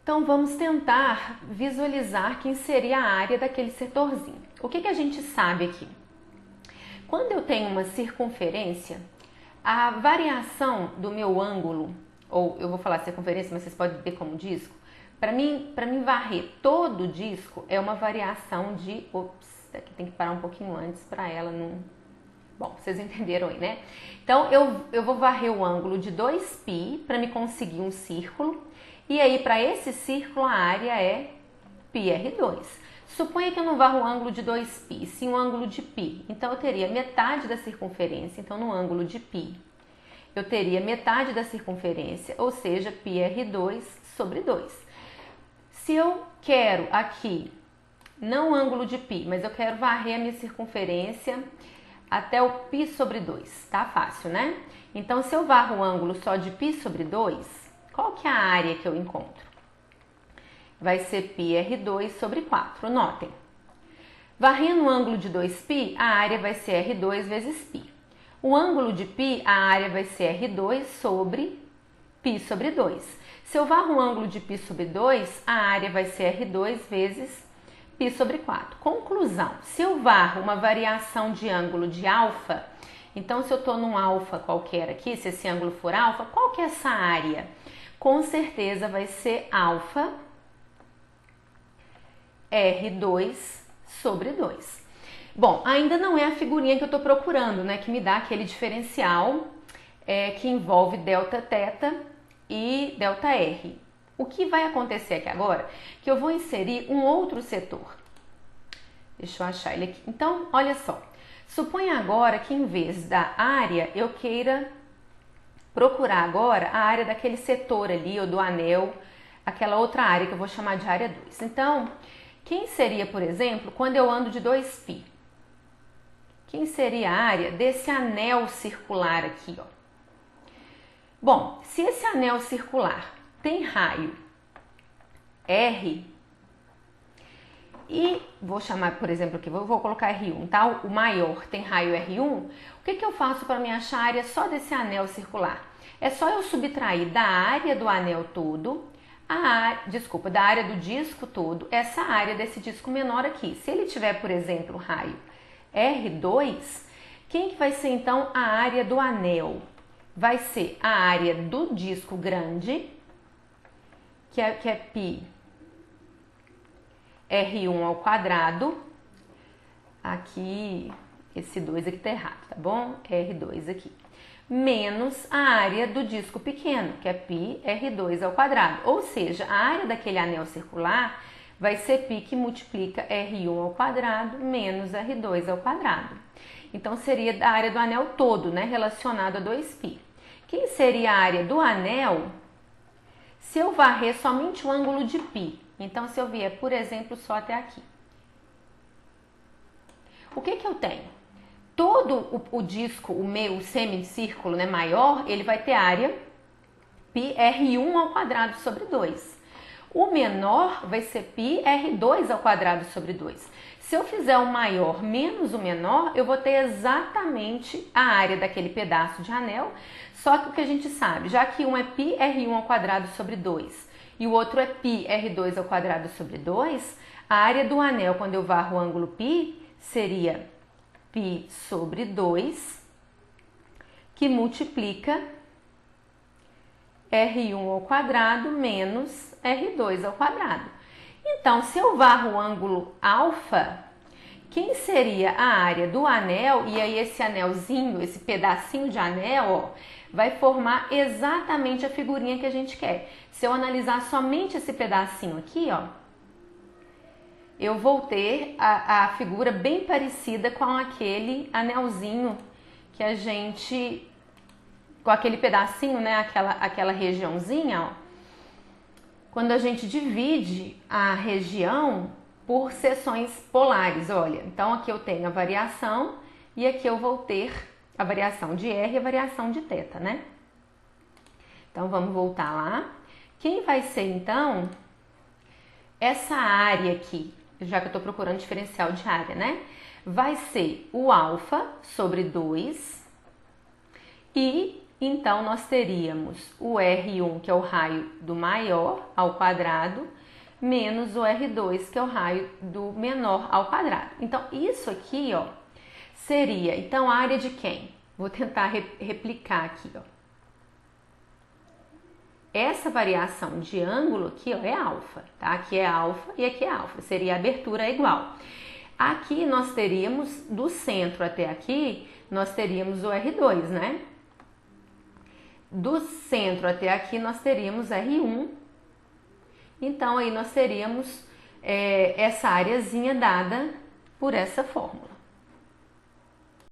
Então vamos tentar visualizar quem seria a área daquele setorzinho. O que a gente sabe aqui? Quando eu tenho uma circunferência, a variação do meu ângulo, ou eu vou falar circunferência, mas vocês podem ver como disco, para mim varrer todo o disco é uma variação de... Ops, aqui tem que parar um pouquinho antes para ela não... Bom, vocês entenderam aí, né? Então eu vou varrer o ângulo de 2π para me conseguir um círculo. E aí, para esse círculo, a área é πr2. Suponha que eu não varro o ângulo de 2π, sim o ângulo de π. Então, eu teria metade da circunferência. Então, no ângulo de π, eu teria metade da circunferência, ou seja, πr2 sobre 2. Se eu quero aqui, não o ângulo de π, mas eu quero varrer a minha circunferência até o π sobre 2. Tá fácil, né? Então, se eu varro o ângulo só de π sobre 2... Qual que é a área que eu encontro? Vai ser πr2 sobre 4. Notem. Varrendo o ângulo de 2π, a área vai ser r2 vezes π. O ângulo de π, a área vai ser r2 sobre π sobre 2. Se eu varro o ângulo de π sobre 2, a área vai ser r2 vezes π sobre 4. Conclusão. Se eu varro uma variação de ângulo de alfa, então se eu estou num alfa qualquer aqui, se esse ângulo for alfa, qual que é essa área? Com certeza vai ser alfa R2 sobre 2. Bom, ainda não é a figurinha que eu estou procurando, né? Que me dá aquele diferencial que envolve delta θ e delta R. O que vai acontecer aqui agora? Que eu vou inserir um outro setor. Deixa eu achar ele aqui. Então, olha só. Suponha agora que em vez da área eu queira procurar agora a área daquele setor ali, ou do anel, aquela outra área que eu vou chamar de área 2. Então, quem seria, por exemplo, quando eu ando de 2π? Quem seria a área desse anel circular aqui, ó? Bom, se esse anel circular tem raio R, e vou chamar, por exemplo, aqui, vou colocar R1, tá? O maior tem raio R1. O que eu faço para me achar a área só desse anel circular? É só eu subtrair da área do anel todo, da área do disco todo, essa área desse disco menor aqui. Se ele tiver, por exemplo, raio R2, quem que vai ser então a área do anel? Vai ser a área do disco grande, que é π R1 ao quadrado, aqui, esse 2 aqui tá errado, tá bom? R2 aqui, menos a área do disco pequeno, que é π R2 ao quadrado. Ou seja, a área daquele anel circular vai ser π que multiplica R1 ao quadrado menos R2 ao quadrado. Então, seria a área do anel todo, né, relacionado a 2π. Quem seria a área do anel se eu varrer somente o ângulo de π? Então, se eu vier, por exemplo, só até aqui. O que eu tenho? Todo o disco, o semicírculo, né, maior, ele vai ter área π R1 ao quadrado sobre 2. O menor vai ser π R2 ao quadrado sobre 2. Se eu fizer o maior menos o menor, eu vou ter exatamente a área daquele pedaço de anel, só que o que a gente sabe, já que um é π R1 ao quadrado sobre 2 e o outro é π R2 ao quadrado sobre 2, a área do anel, quando eu varro o ângulo π, seria π sobre 2, que multiplica R1 ao quadrado menos R2 ao quadrado. Então, se eu varro o ângulo alfa, quem seria a área do anel? E aí esse anelzinho, esse pedacinho de anel, ó, vai formar exatamente a figurinha que a gente quer. Se eu analisar somente esse pedacinho aqui, ó, eu vou ter a figura bem parecida com aquele anelzinho que a gente... com aquele pedacinho, né, aquela regiãozinha, ó. Quando a gente divide a região por seções polares, olha. Então, aqui eu tenho a variação e aqui eu vou ter a variação de R e a variação de θ, né? Então, vamos voltar lá. Quem vai ser, então, essa área aqui, já que eu estou procurando diferencial de área, né? Vai ser o alfa sobre 2 e Então, nós teríamos o R1, que é o raio do maior ao quadrado, menos o R2, que é o raio do menor ao quadrado. Então, isso aqui, ó, seria, então, a área de quem? Vou tentar replicar aqui, ó. Essa variação de ângulo aqui, ó, é alfa, tá? Aqui é alfa e aqui é alfa, seria a abertura igual. Aqui nós teríamos, do centro até aqui, nós teríamos o R2, né? Do centro até aqui nós teríamos R1. Então, aí nós teríamos essa areazinha dada por essa fórmula.